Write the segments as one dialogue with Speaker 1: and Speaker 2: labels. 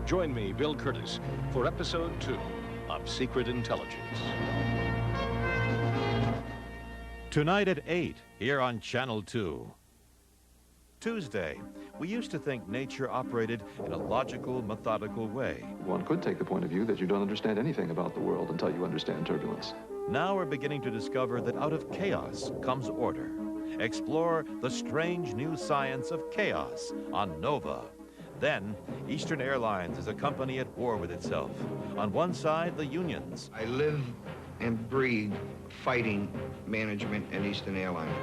Speaker 1: Join me, Bill Curtis, for Episode 2 of Secret Intelligence.
Speaker 2: Tonight at 8, here on Channel 2. Tuesday, we used to think nature operated in a logical, methodical way.
Speaker 3: One could take the point of view that you don't understand anything about the world until you understand turbulence.
Speaker 2: Now we're beginning to discover that out of chaos comes order. Explore the strange new science of chaos on Nova. Then, Eastern Airlines is a company at war with itself. On one side, the unions.
Speaker 4: I live and breathe fighting management and Eastern Airlines.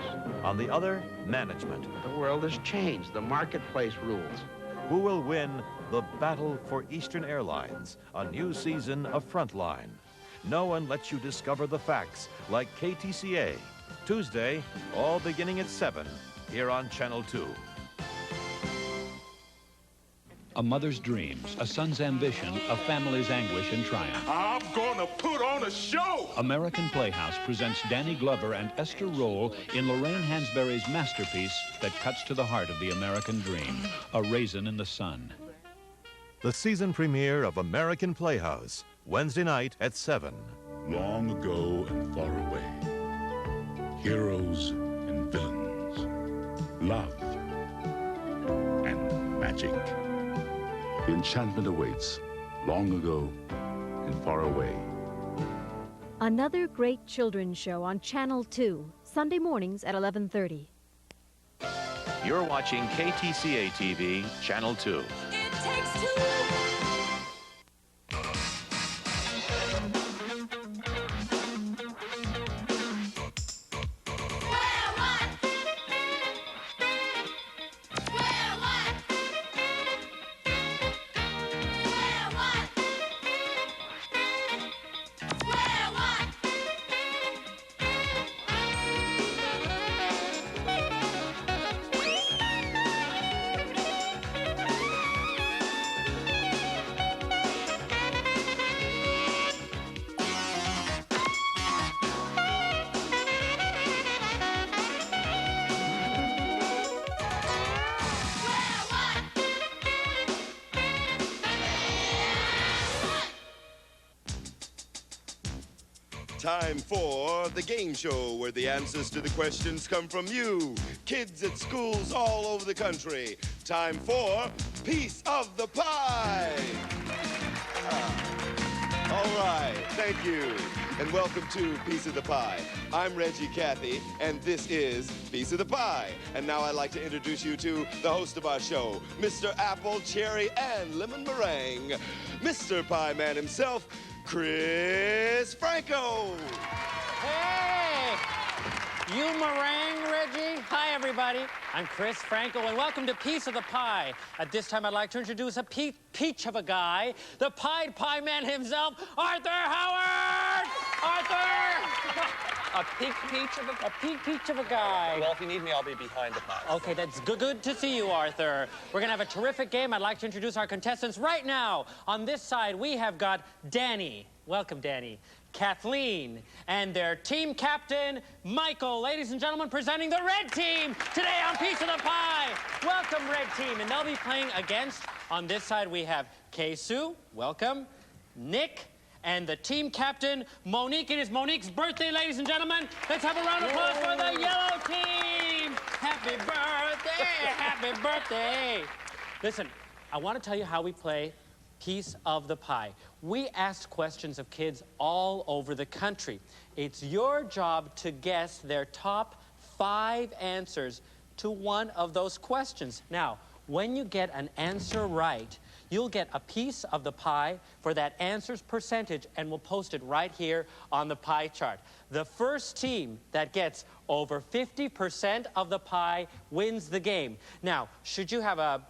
Speaker 2: On the other, management.
Speaker 5: The world has changed. The marketplace rules.
Speaker 2: Who will win the battle for Eastern Airlines? A new season of Frontline. No one lets you discover the facts like KTCA. Tuesday, all beginning at 7, here on Channel 2.
Speaker 6: A mother's dreams, a son's ambition, a family's anguish and triumph.
Speaker 7: I'm gonna put on a show!
Speaker 6: American Playhouse presents Danny Glover and Esther Roll in Lorraine Hansberry's masterpiece that cuts to the heart of the American dream, A Raisin in the Sun.
Speaker 2: The season premiere of American Playhouse, Wednesday night at 7.
Speaker 7: Long ago and far away, heroes and villains, love and magic. The enchantment awaits, long ago and far away.
Speaker 8: Another great children's show on Channel 2, Sunday mornings at 11:30.
Speaker 2: You're watching KTCA TV, Channel 2.
Speaker 9: It takes two.
Speaker 10: Time for the game show where the answers to the questions come from you, kids at schools all over the country. Time for Piece of the Pie. All right, thank you. And welcome to Piece of the Pie. I'm Reggie Cathy, and this is Piece of the Pie. And now I'd like to introduce you to the host of our show, Mr. Apple, Cherry, and Lemon Meringue, Mr. Pie Man himself, Chris Franco.
Speaker 11: Hey! You meringue, Reggie? Hi, everybody. I'm Chris Franco, and welcome to Piece of the Pie. At this time, I'd like to introduce a peach of a guy, the Pied Pie Man himself, Arthur Howard! Arthur!
Speaker 12: A peach of a
Speaker 11: guy.
Speaker 12: Well, if you need me, I'll be behind the pie.
Speaker 11: Okay, that's good to see you, Arthur. We're gonna have a terrific game. I'd like to introduce our contestants right now. On this side, we have got Danny. Welcome, Danny. Kathleen, and their team captain, Michael. Ladies and gentlemen, presenting the red team today on Piece of the Pie. Welcome, red team. And they'll be playing against, on this side, we have Kay-Sue. Welcome. Nick. And the team captain, Monique. It is Monique's birthday, ladies and gentlemen. Let's have a round of applause for the yellow team. Happy birthday, happy birthday. Listen, I want to tell you how we play Piece of the Pie. We asked questions of kids all over the country. It's your job to guess their top 5 answers to one of those questions. Now, when you get an answer right, you'll get a piece of the pie for that answer's percentage, and we'll post it right here on the pie chart. The first team that gets over 50% of the pie wins the game. Now, should you have a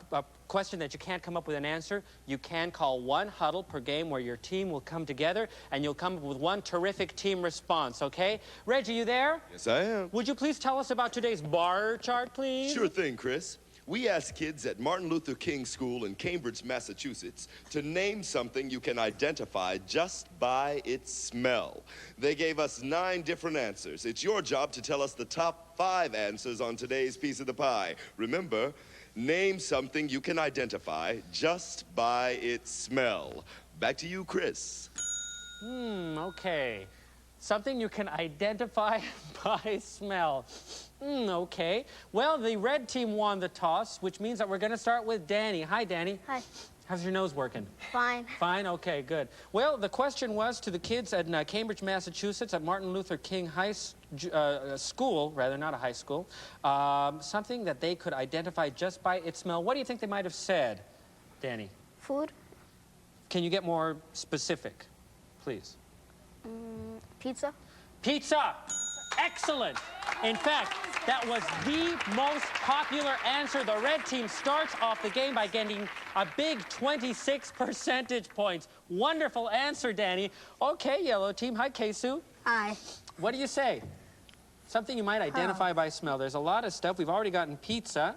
Speaker 11: question that you can't come up with an answer, you can call one huddle per game where your team will come together and you'll come up with one terrific team response, okay? Reggie, you there?
Speaker 10: Yes, I am.
Speaker 11: Would you please tell us about today's bar chart, please?
Speaker 10: Sure thing, Chris. We asked kids at Martin Luther King School in Cambridge, Massachusetts, to name something you can identify just by its smell. They gave us 9 different answers. It's your job to tell us the top 5 answers on today's Piece of the Pie. Remember, Name something you can identify just by its smell. Back to you, Chris.
Speaker 11: Okay. Something you can identify by smell. Okay. Well, the red team won the toss, which means that we're going to start with Danny. Hi, Danny.
Speaker 9: Hi.
Speaker 11: How's your nose working?
Speaker 9: Fine.
Speaker 11: Fine? Okay, good. Well, the question was to the kids at Cambridge, Massachusetts, at Martin Luther King School, rather, not a high school, something that they could identify just by its smell. What do you think they might have said, Danny?
Speaker 9: Food.
Speaker 11: Can you get more specific, please?
Speaker 9: Pizza.
Speaker 11: Pizza! Excellent! In fact, that was the most popular answer. The red team starts off the game by getting a big 26 percentage points. Wonderful answer, Danny. Okay, yellow team. Hi, Kesu.
Speaker 9: Hi.
Speaker 11: What do you say? Something you might identify by smell. There's a lot of stuff. We've already gotten pizza.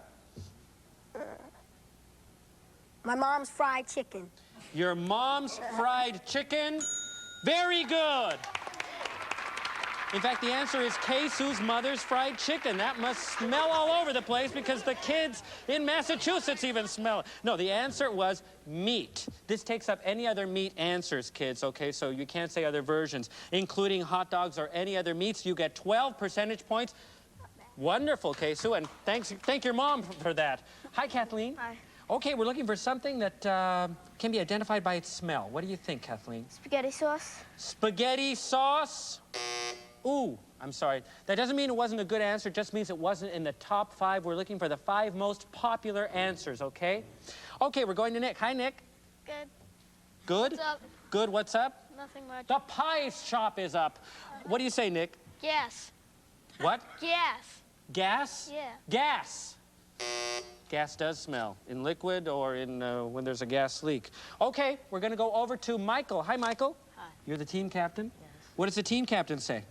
Speaker 9: My mom's fried chicken.
Speaker 11: Your mom's fried chicken. Very good. In fact, the answer is Keisu's mother's fried chicken. That must smell all over the place because the kids in Massachusetts even smell it. No, the answer was meat. This takes up any other meat answers, kids, okay? So you can't say other versions, including hot dogs or any other meats. You get 12 percentage points. Wonderful, Keisu, and thank your mom for that. Hi, Kathleen.
Speaker 9: Hi.
Speaker 11: Okay, we're looking for something that can be identified by its smell. What do you think, Kathleen?
Speaker 9: Spaghetti sauce.
Speaker 11: Spaghetti sauce? Ooh, I'm sorry. That doesn't mean it wasn't a good answer. It just means it wasn't in the top 5. We're looking for the 5 most popular answers, okay? Okay, we're going to Nick. Hi, Nick.
Speaker 9: Good.
Speaker 11: Good?
Speaker 9: What's up?
Speaker 11: Good, what's up?
Speaker 9: Nothing much.
Speaker 11: The pie shop is up. What do you say, Nick?
Speaker 9: Gas.
Speaker 11: What?
Speaker 9: Gas.
Speaker 11: Gas?
Speaker 9: Yeah.
Speaker 11: Gas. Gas does smell in liquid or in when there's a gas leak. Okay, we're going to go over to Michael. Hi, Michael.
Speaker 13: Hi.
Speaker 11: You're the team captain?
Speaker 13: Yes.
Speaker 11: What does the team captain say?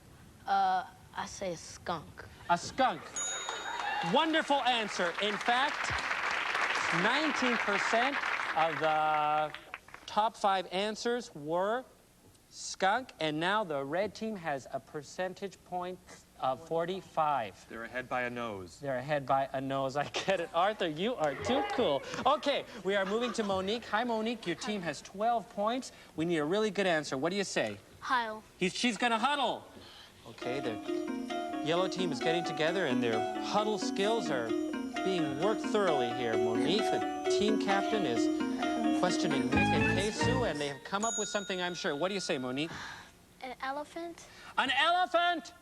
Speaker 13: I say a skunk.
Speaker 11: A skunk. Wonderful answer. In fact, 19% of the top 5 answers were skunk, and now the red team has a percentage point of 45.
Speaker 12: They're ahead by a nose.
Speaker 11: They're ahead by a nose. I get it. Arthur, you are too cool. Okay, we are moving to Monique. Hi, Monique. Your team has 12 points. We need a really good answer. What do you say?
Speaker 9: Huddle.
Speaker 11: She's going to huddle. Okay, the yellow team is getting together, and their huddle skills are being worked thoroughly here. Monique, the team captain, is questioning Nick and Kesu, and they have come up with something, I'm sure. What do you say, Monique?
Speaker 9: An elephant.
Speaker 11: An elephant!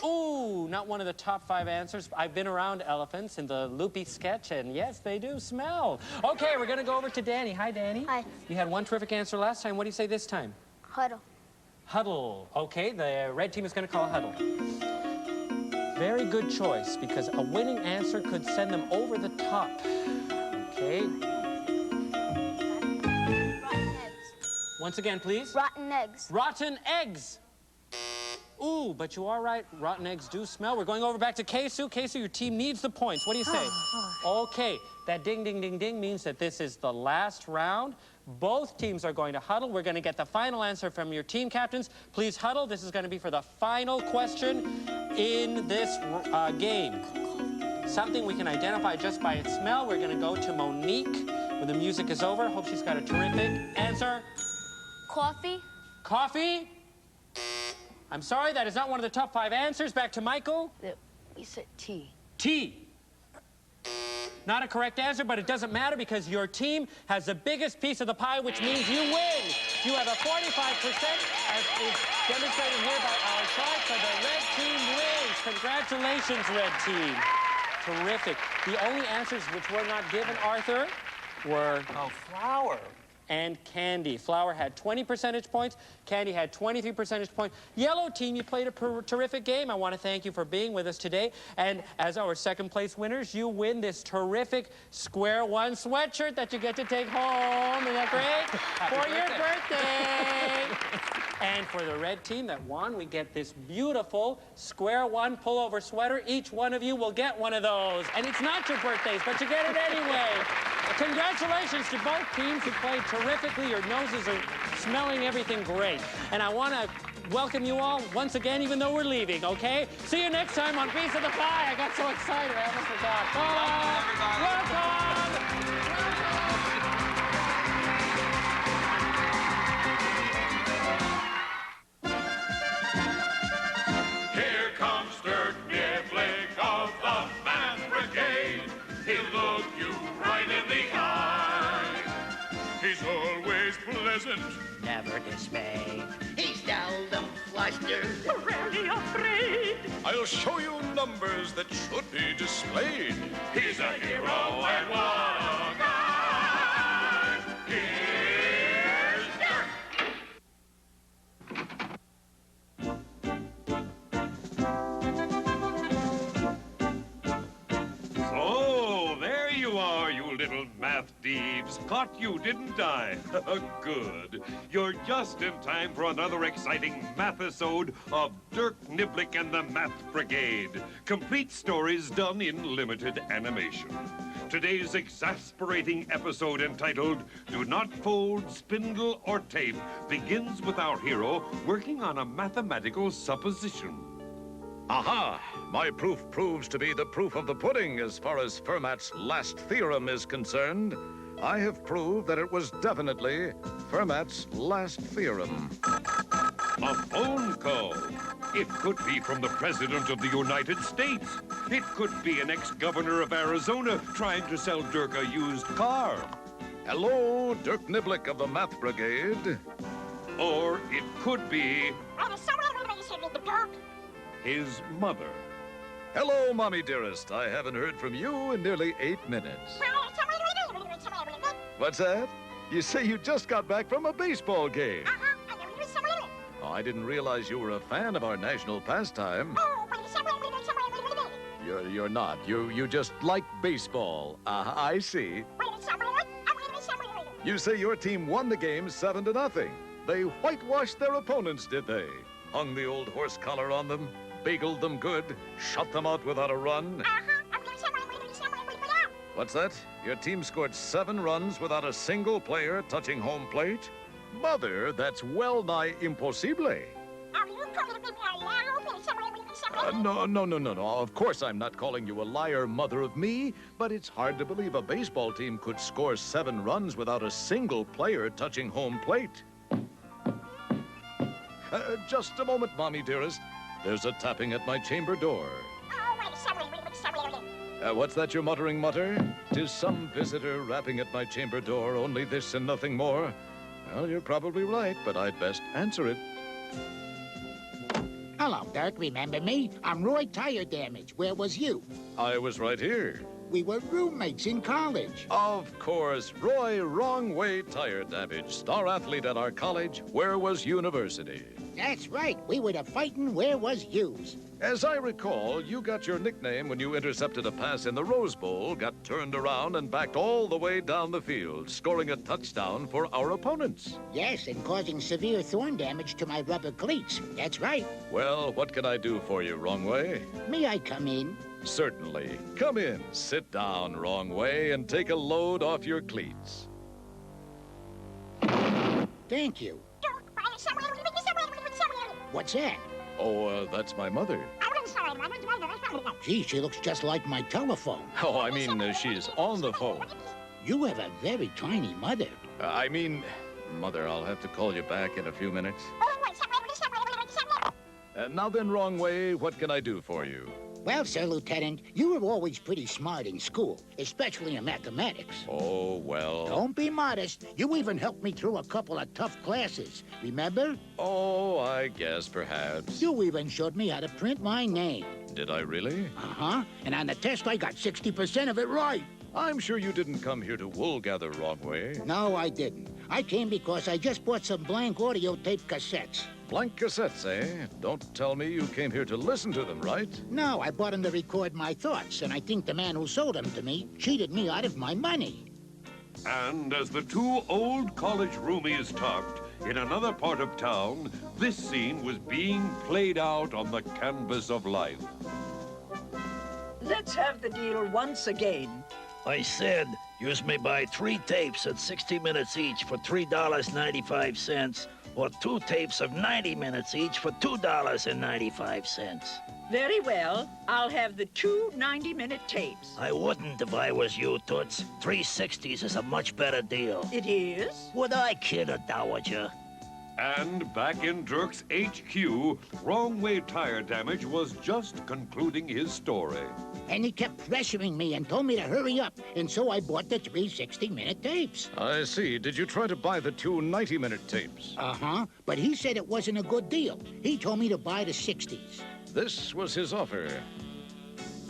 Speaker 11: Ooh, not one of the top 5 answers. I've been around elephants in the Loopy sketch, and yes, they do smell. Okay, we're going to go over to Danny. Hi, Danny.
Speaker 9: Hi.
Speaker 11: You had one terrific answer last time. What do you say this time?
Speaker 9: Huddle.
Speaker 11: Huddle. Okay, the red team is going to call huddle. Very good choice, because a winning answer could send them over the top. Okay.
Speaker 9: Rotten eggs.
Speaker 11: Once again, please.
Speaker 9: Rotten eggs.
Speaker 11: Rotten eggs. Ooh, but you are right. Rotten eggs do smell. We're going over back to Kesu. Kesu, your team needs the points. What do you say? Okay, that ding, ding, ding, ding means that this is the last round. Both teams are going to huddle. We're going to get the final answer from your team captains. Please huddle. This is going to be for the final question in this game. Something we can identify just by its smell. We're going to go to Monique when the music is over. Hope she's got a terrific answer.
Speaker 9: Coffee.
Speaker 11: Coffee? I'm sorry, that is not one of the top 5 answers. Back to Michael.
Speaker 13: We said tea.
Speaker 11: Tea. Not a correct answer, but it doesn't matter because your team has the biggest piece of the pie, which means you win. You have a 45%, as is demonstrated here by our chart, so the red team wins. Congratulations, red team. Terrific. The only answers which were not given, Arthur, were...
Speaker 12: Oh, flour.
Speaker 11: And Candy. Flower had 20 percentage points. Candy had 23 percentage points. Yellow team, you played a terrific game. I want to thank you for being with us today. And as our second place winners, you win this terrific Square One sweatshirt that you get to take home. Isn't that great? For your birthday. And for the red team that won, we get this beautiful square one pullover sweater. Each one of you will get one of those. And it's not your birthdays, but you get it anyway. Congratulations to both teams who played terrifically. Your noses are smelling everything great. And I want to welcome you all once again, even though we're leaving, okay? See you next time on Piece of the Pie. I got so excited, I almost forgot. Bye. Welcome.
Speaker 14: Here comes Dirk Niblick of the Math Brigade. He'll look you right in the eye. He's always pleasant,
Speaker 5: Never dismay.
Speaker 15: He's seldom flustered,
Speaker 14: rarely afraid. I'll show you numbers that should be displayed. He's a hero and what a guy. Here's Dirk.
Speaker 16: So, there you are, you little math thieves. Caught you, didn't I? Good. You're just in time for another exciting math-isode of Dirk Niblick and the Math Brigade. Complete stories done in limited animation. Today's exasperating episode entitled Do Not Fold Spindle or Tape begins with our hero working on a mathematical supposition.
Speaker 17: Aha! My proof proves to be the proof of the pudding as far as Fermat's last theorem is concerned. I have proved that it was definitely Fermat's last theorem.
Speaker 16: A phone call. It could be from the President of the United States. It could be an ex-governor of Arizona trying to sell Dirk a used car.
Speaker 17: Hello, Dirk Niblick of the Math Brigade.
Speaker 16: Or it could be his mother.
Speaker 17: Hello, Mommy dearest. I haven't heard from you in nearly 8 minutes. What's that? You say you just got back from a baseball game. Oh, I didn't realize you were a fan of our national pastime. You're not. You just like baseball. I see. You say your team won the game 7-0. They whitewashed their opponents, did they? Hung the old horse collar on them, bageled them good, shut them out without a run. What's that? Your team scored 7 runs without a single player touching home plate? Mother, that's well-nigh impossible. No. Of course I'm not calling you a liar, mother of me, but it's hard to believe a baseball team could score 7 runs without a single player touching home plate. Just a moment, Mommy dearest. There's a tapping at my chamber door. What's that you're muttering, Mutter? 'Tis some visitor rapping at my chamber door, only this and nothing more. Well, you're probably right, but I'd best answer it.
Speaker 15: Hello, Dirk. Remember me? I'm Roy Tire Damage. Where was you?
Speaker 17: I was right here.
Speaker 15: We were roommates in college.
Speaker 17: Of course. Roy Wrong Way Tire Damage, star athlete at our college. Where was university?
Speaker 15: That's right. We were the fightin' Where Was Yous.
Speaker 17: As I recall, you got your nickname when you intercepted a pass in the Rose Bowl, got turned around and backed all the way down the field, scoring a touchdown for our opponents.
Speaker 15: Yes, and causing severe thorn damage to my rubber cleats. That's right.
Speaker 17: Well, what can I do for you, Wrong Way?
Speaker 15: May I come in?
Speaker 17: Certainly. Come in, sit down, Wrong Way, and take a load off your cleats.
Speaker 15: Thank you. What's that?
Speaker 17: Oh, that's my mother.
Speaker 15: Gee, she looks just like my telephone.
Speaker 17: Oh, I mean, she's on the phone.
Speaker 15: You have a very tiny mother.
Speaker 17: Mother, I'll have to call you back in a few minutes. Now then, Wrong Way, what can I do for you?
Speaker 15: Well, Sir Lieutenant, you were always pretty smart in school, especially in mathematics.
Speaker 17: Oh, well...
Speaker 15: Don't be modest. You even helped me through a couple of tough classes. Remember?
Speaker 17: Oh, I guess perhaps.
Speaker 15: You even showed me how to print my name.
Speaker 17: Did I really?
Speaker 15: Uh-huh. And on the test, I got 60% of it right.
Speaker 17: I'm sure you didn't come here to wool gather, Wrong Way.
Speaker 15: No, I didn't. I came because I just bought some blank audio tape cassettes.
Speaker 17: Blank cassettes, eh? Don't tell me you came here to listen to them, right?
Speaker 15: No, I bought them to record my thoughts, and I think the man who sold them to me cheated me out of my money.
Speaker 16: And as the 2 old college roomies talked, in another part of town, this scene was being played out on the canvas of life.
Speaker 18: Let's have the deal once again.
Speaker 19: I said, you may buy 3 tapes at 60 minutes each for $3.95, or 2 tapes of 90 minutes each for $2.95.
Speaker 18: Very well. I'll have the 2 90-minute tapes.
Speaker 19: I wouldn't if I was you, Toots. 3 60s is a much better deal.
Speaker 18: It is?
Speaker 19: Would I kid a dowager?
Speaker 16: And back in Dirk's HQ, Wrong Way Tire Damage was just concluding his story.
Speaker 15: And he kept pressuring me and told me to hurry up, and so I bought the 3 60-minute tapes.
Speaker 17: I see. Did you try to buy the 2 90-minute tapes?
Speaker 15: Uh-huh, but he said it wasn't a good deal. He told me to buy the 60s.
Speaker 17: This was his offer.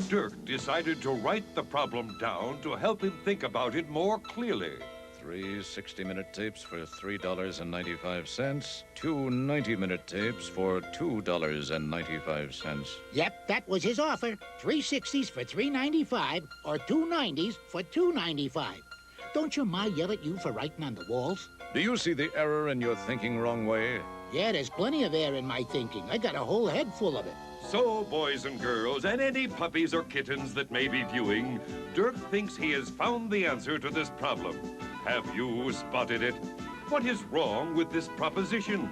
Speaker 16: Dirk decided to write the problem down to help him think about it more clearly.
Speaker 17: 3 60-minute tapes for $3.95, 2 90-minute tapes for $2.95.
Speaker 15: Yep, that was his offer. 3 60s for $3.95 or 2 90s for $2.95. Don't your ma yell at you for writing on the walls?
Speaker 17: Do you see the error in your thinking, Wrong Way?
Speaker 15: Yeah, there's plenty of air in my thinking. I got a whole head full of it.
Speaker 16: So, boys and girls, and any puppies or kittens that may be viewing, Dirk thinks he has found the answer to this problem. Have you spotted it? What is wrong with this proposition?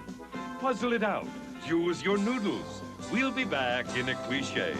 Speaker 16: Puzzle it out. Use your noodles. We'll be back in a cliché.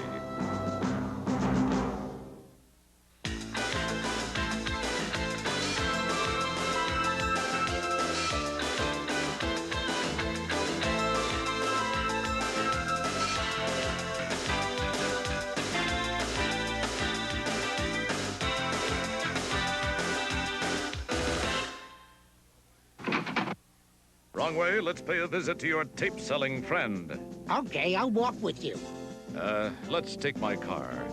Speaker 17: Wrong Way, let's pay a visit to your tape-selling friend.
Speaker 15: Okay, I'll walk with you.
Speaker 17: Let's take my car.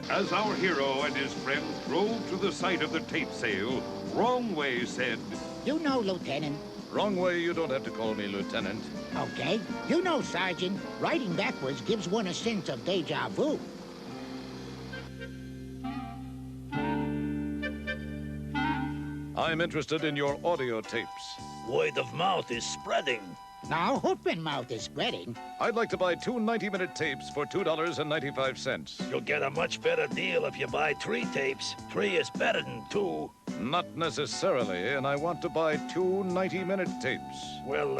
Speaker 16: As our hero and his friend drove to the site of the tape sale, Wrong Way said,
Speaker 15: You know, Lieutenant.
Speaker 17: Wrong Way, you don't have to call me Lieutenant.
Speaker 15: Okay. You know, Sergeant, writing backwards gives one a sense of deja vu.
Speaker 17: I'm interested in your audio tapes.
Speaker 19: Word of mouth is spreading.
Speaker 15: Now, open mouth is spreading.
Speaker 17: I'd like to buy 2 90-minute tapes for $2.95.
Speaker 19: You'll get a much better deal if you buy 3 tapes. 3 is better than 2.
Speaker 17: Not necessarily, and I want to buy 2 90-minute tapes.
Speaker 19: Well,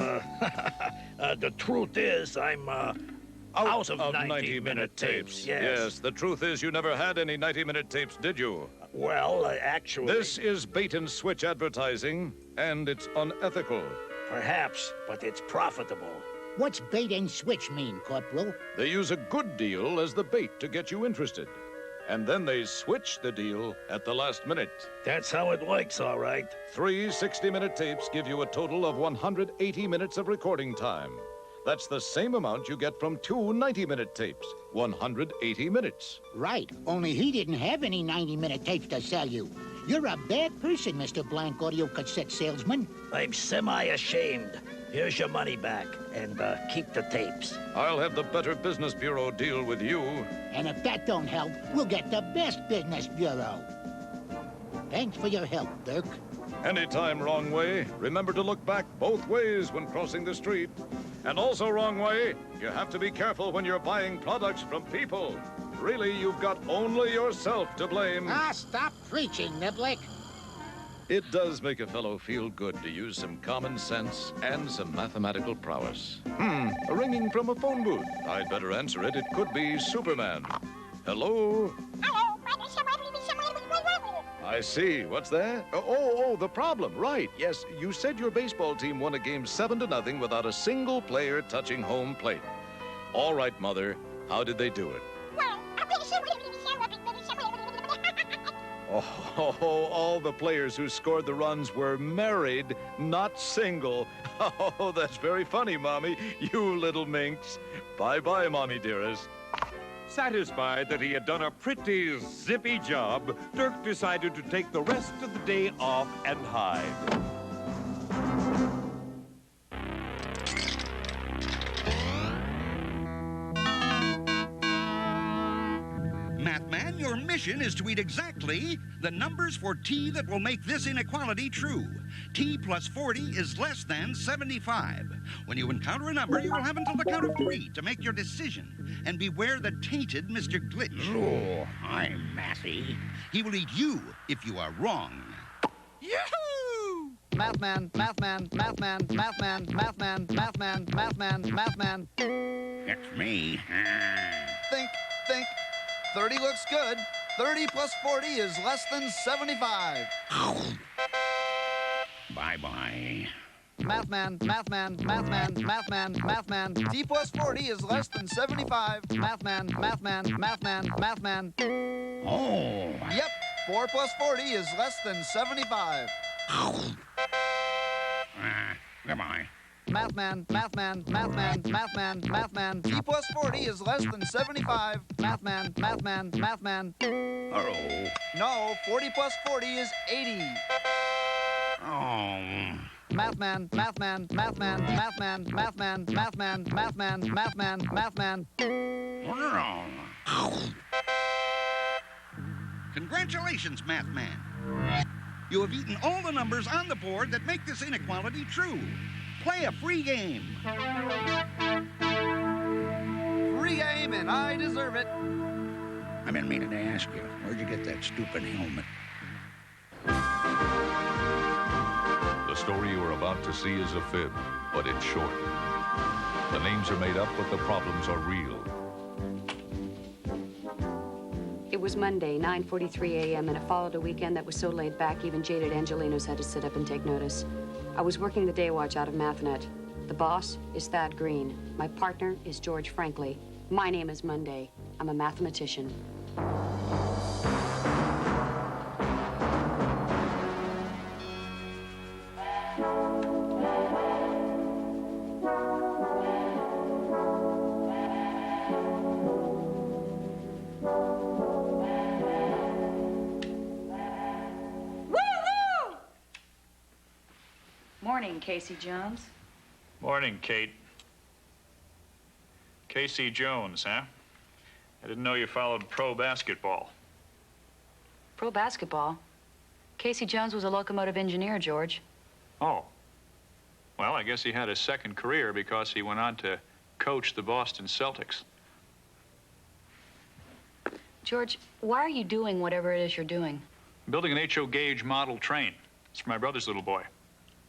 Speaker 19: the truth is I'm, out of 90-minute tapes.
Speaker 17: Yes, the truth is you never had any 90-minute tapes, did you?
Speaker 19: Well, actually...
Speaker 17: This is bait-and-switch advertising, and it's unethical.
Speaker 19: Perhaps, but it's profitable.
Speaker 15: What's bait and switch mean, Corporal?
Speaker 17: They use a good deal as the bait to get you interested. And then they switch the deal at the last minute.
Speaker 19: That's how it works, all right.
Speaker 17: 3 60-minute tapes give you a total of 180 minutes of recording time. That's the same amount you get from 2 90-minute tapes, 180 minutes.
Speaker 15: Right, only he didn't have any 90-minute tapes to sell you. You're a bad person, Mr. Blank Audio Cassette Salesman.
Speaker 19: I'm semi-ashamed. Here's your money back, and keep the tapes.
Speaker 17: I'll have the Better Business Bureau deal with you.
Speaker 15: And if that don't help, we'll get the Best Business Bureau. Thanks for your help, Dirk.
Speaker 17: Anytime, Wrong Way. Remember to look back both ways when crossing the street. And also, Wrong Way, you have to be careful when you're buying products from people. Really, you've got only yourself to blame.
Speaker 15: Ah, stop preaching, Niblick.
Speaker 17: It does make a fellow feel good to use some common sense and some mathematical prowess. A ringing from a phone booth. I'd better answer it. It could be Superman. Hello? I see. What's that? Oh, the problem. Right. Yes, you said your baseball team won a game 7-0 without a single player touching home plate. All right, Mother. How did they do it? Oh, all the players who scored the runs were married, not single. Oh, that's very funny, Mommy. You little minx. Bye-bye, Mommy dearest.
Speaker 16: Satisfied that he had done a pretty zippy job, Dirk decided to take the rest of the day off and hide.
Speaker 20: Mathman, your mission mission is to eat exactly the numbers for t that will make this inequality true. T plus 40 is less than 75. When you encounter a number, you will have until the count of 3 to make your decision. And beware the tainted Mr. Glitch.
Speaker 15: Oh, I'm Mathy.
Speaker 20: He will eat you if you are wrong.
Speaker 21: Yahoo!
Speaker 22: Mathman, Mathman, Mathman, Mathman, Mathman, Mathman, Mathman, Mathman.
Speaker 15: It's me.
Speaker 22: Think. 30 looks good. 30 plus 40 is less than 75.
Speaker 15: Bye-bye.
Speaker 22: Mathman, Mathman, Mathman, Mathman, Mathman. T plus 40 is less than 75. Mathman, Mathman, Mathman, Mathman.
Speaker 15: Oh.
Speaker 22: Yep, 4 plus 40 is less than 75.
Speaker 15: Goodbye.
Speaker 22: Mathman, Mathman, Mathman, Mathman, Mathman. T plus 40 is less than 75. Mathman, Mathman, Mathman.
Speaker 15: Hello.
Speaker 22: No, 40 plus 40 is 80.
Speaker 15: Oh.
Speaker 22: Mathman, Mathman, Mathman, Mathman, Mathman, Mathman, Mathman, Mathman, Mathman.
Speaker 20: Congratulations, Mathman. You have eaten all the numbers on the board that make this inequality true. Play a free game.
Speaker 22: Free game, and I deserve it.
Speaker 15: I've been meaning to ask you, where'd you get that stupid helmet?
Speaker 7: The story you are about to see is a fib, but it's short. The names are made up, but the problems are real.
Speaker 23: It was Monday, 9:43 a.m., and it followed a weekend that was so laid back, even jaded Angelinos had to sit up and take notice. I was working the day watch out of Mathnet. The boss is Thad Green. My partner is George Franklin. My name is Monday. I'm a mathematician.
Speaker 24: Morning, Casey Jones.
Speaker 6: Morning, Kate. Casey Jones, huh? I didn't know you followed pro basketball.
Speaker 24: Pro basketball? Casey Jones was a locomotive engineer, George.
Speaker 6: Oh. Well, I guess he had a second career because he went on to coach the Boston Celtics.
Speaker 24: George, why are you doing whatever it is you're doing?
Speaker 6: I'm building an HO gauge model train. It's for my brother's little boy.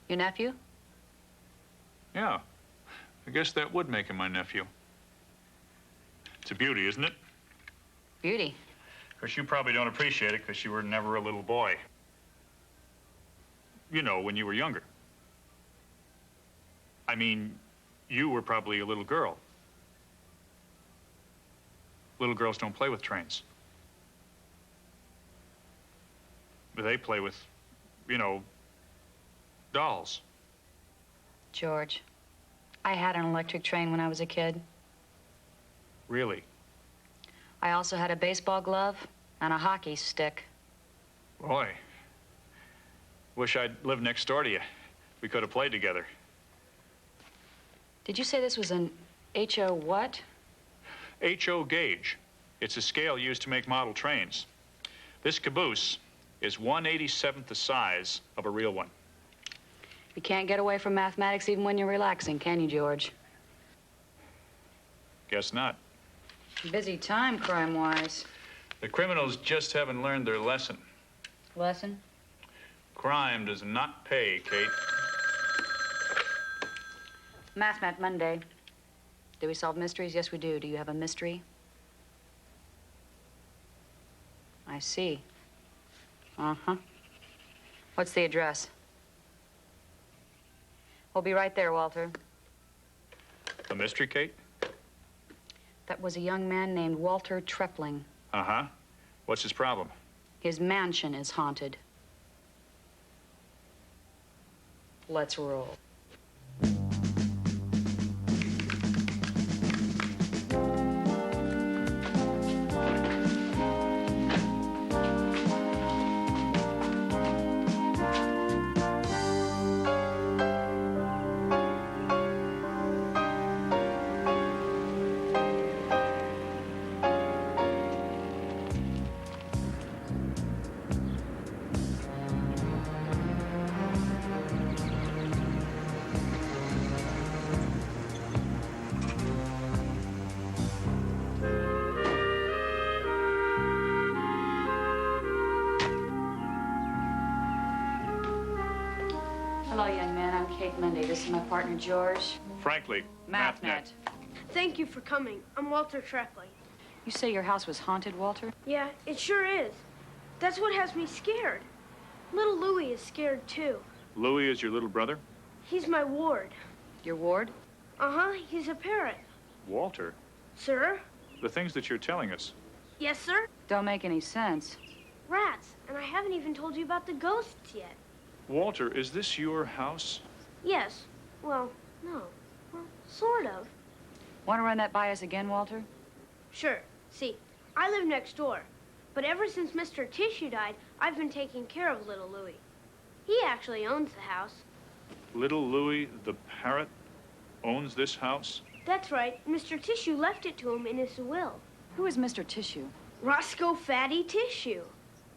Speaker 24: Your nephew?
Speaker 6: Yeah. I guess that would make him my nephew. It's a beauty, isn't it?
Speaker 24: Beauty.
Speaker 6: Of course, you probably don't appreciate it because you were never a little boy. You know, when you were younger. I mean, you were probably a little girl. Little girls don't play with trains. But they play with, you know, dolls.
Speaker 24: George, I had an electric train when I was a kid.
Speaker 6: Really?
Speaker 24: I also had a baseball glove and a hockey stick.
Speaker 6: Boy. Wish I'd lived next door to you. We could have played together.
Speaker 24: Did you say this was an HO what?
Speaker 6: HO gauge. It's a scale used to make model trains. This caboose is 1/87th the size of a real one.
Speaker 24: You can't get away from mathematics even when you're relaxing, can you, George?
Speaker 6: Guess not.
Speaker 24: Busy time, crime-wise.
Speaker 6: The criminals just haven't learned their lesson.
Speaker 24: Lesson?
Speaker 6: Crime does not pay, Kate.
Speaker 24: Mathmat Monday. Do we solve mysteries? Yes, we do. Do you have a mystery? I see. Uh-huh. What's the address? We'll be right there, Walter.
Speaker 6: A mystery, Kate?
Speaker 24: That was a young man named Walter Trepling.
Speaker 6: Uh-huh. What's his problem?
Speaker 24: His mansion is haunted. Let's roll.
Speaker 23: Hello, young man. I'm Kate Munday. This is my partner, George.
Speaker 12: Frankly,
Speaker 23: Mathnet.
Speaker 1: Thank you for coming. I'm Walter Treckley.
Speaker 23: You say your house was haunted, Walter?
Speaker 1: Yeah, it sure is. That's what has me scared. Little Louie is scared, too.
Speaker 12: Louie is your little brother?
Speaker 1: He's my ward.
Speaker 23: Your ward?
Speaker 1: Uh-huh, he's a parrot.
Speaker 12: Walter,
Speaker 1: Sir?
Speaker 12: the things that you're telling us.
Speaker 1: Yes, sir?
Speaker 23: Don't make any sense.
Speaker 1: Rats, and I haven't even told you about the ghosts yet.
Speaker 12: Walter, is this your house?
Speaker 1: Yes. Well, no. Well, sort of.
Speaker 23: Want to run that by us again, Walter?
Speaker 1: Sure. See, I live next door. But ever since Mr. Tissue died, I've been taking care of little Louie. He actually owns the house.
Speaker 12: Little Louie, the parrot, owns this house?
Speaker 1: That's right. Mr. Tissue left it to him in his will.
Speaker 23: Who is Mr. Tissue?
Speaker 1: Roscoe Fatty Tissue.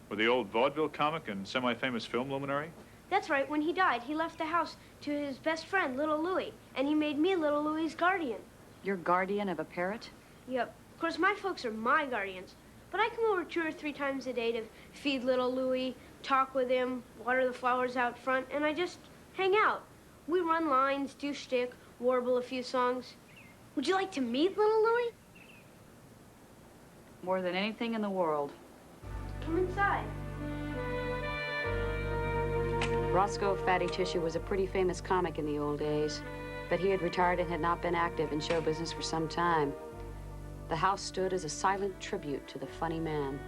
Speaker 12: With the old vaudeville comic and semi-famous film luminary?
Speaker 1: That's right. When he died, he left the house to his best friend, little Louie, and he made me little Louie's guardian.
Speaker 23: You're guardian of a parrot?
Speaker 1: Yep. Of course, my folks are my guardians, but I come over 2 or 3 times a day to feed little Louie, talk with him, water the flowers out front, and I just hang out. We run lines, do shtick, warble a few songs. Would you like to meet little Louie?
Speaker 23: More than anything in the world.
Speaker 1: Come inside.
Speaker 23: Roscoe Fatty Tissue was a pretty famous comic in the old days, but he had retired and had not been active in show business for some time. The house stood as a silent tribute to the funny man.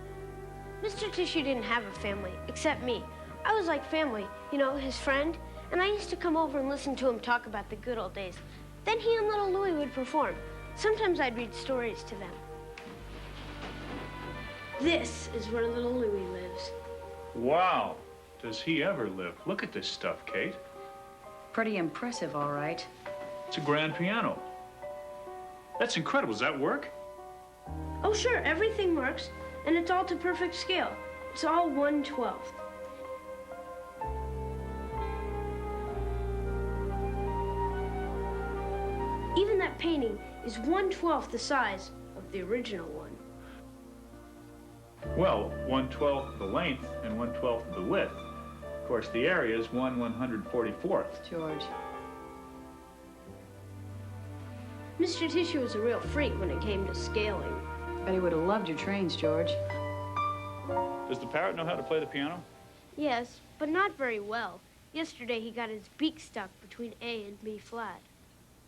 Speaker 1: Mr. Tissue didn't have a family, except me. I was like family, you know, his friend, and I used to come over and listen to him talk about the good old days. Then he and little Louie would perform. Sometimes I'd read stories to them. This is where little Louie lives.
Speaker 12: Wow. Does he ever live? Look at this stuff, Kate.
Speaker 23: Pretty impressive, all right.
Speaker 12: It's a grand piano. That's incredible. Does that work?
Speaker 1: Oh, sure, everything works, and it's all to perfect scale. It's all 1/12. Even that painting is 1/12 the size of the original one.
Speaker 12: Well, 1/12 the length and 1/12 the width. Of course, the area is 1/144th.
Speaker 23: George.
Speaker 1: Mr. Tissue was a real freak when it came to scaling.
Speaker 23: Bet he would have loved your trains, George.
Speaker 12: Does the parrot know how to play the piano?
Speaker 1: Yes, but not very well. Yesterday he got his beak stuck between A and B flat.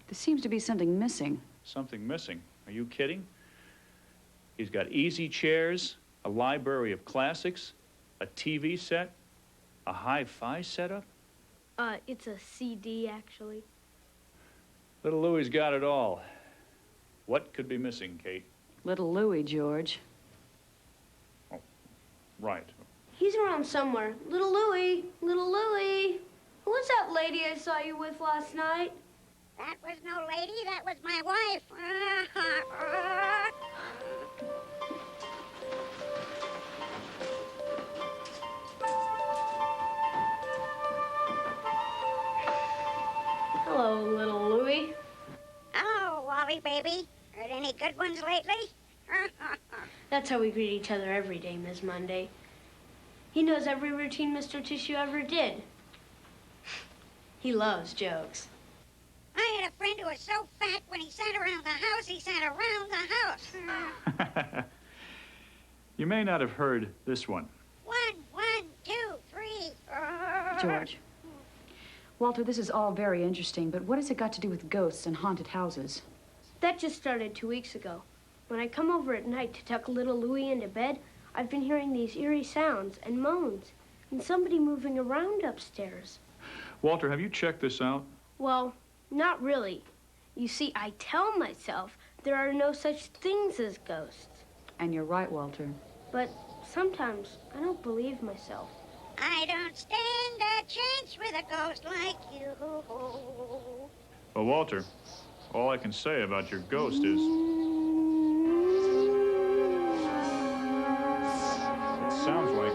Speaker 23: There seems to be something missing.
Speaker 12: Something missing. Are you kidding? He's got easy chairs, a library of classics, a TV set, a hi-fi setup.
Speaker 1: It's a CD, actually.
Speaker 12: Little Louie's got it all. What could be missing, Kate?
Speaker 23: Little Louie, George.
Speaker 12: Oh, right.
Speaker 1: He's around somewhere. Little Louie, little Louie. Who was that lady I saw you with last night?
Speaker 3: That was no lady, that was my wife.
Speaker 1: Hello, little Louie.
Speaker 3: Hello, Wally baby. Heard any good ones lately?
Speaker 1: That's how we greet each other every day, Ms. Monday. He knows every routine Mr. Tissue ever did. He loves jokes.
Speaker 3: I had a friend who was so fat when he sat around the house, he sat around the house.
Speaker 12: You may not have heard this one.
Speaker 3: 1, 1, 2, 3.
Speaker 23: George. Walter, this is all very interesting, but what has it got to do with ghosts and haunted houses?
Speaker 1: That just started 2 weeks ago. When I come over at night to tuck little Louie into bed, I've been hearing these eerie sounds and moans, and somebody moving around upstairs.
Speaker 12: Walter, have you checked this out?
Speaker 1: Well, not really. You see, I tell myself there are no such things as ghosts.
Speaker 23: And you're right, Walter.
Speaker 1: But sometimes I don't believe myself.
Speaker 3: I don't stand a chance with a ghost like you.
Speaker 12: Well, Walter, all I can say about your ghost is... It sounds like...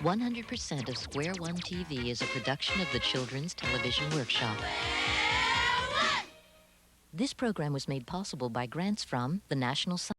Speaker 2: 100% of Square One TV is a production of the Children's Television Workshop. This program was made possible by grants from the National Science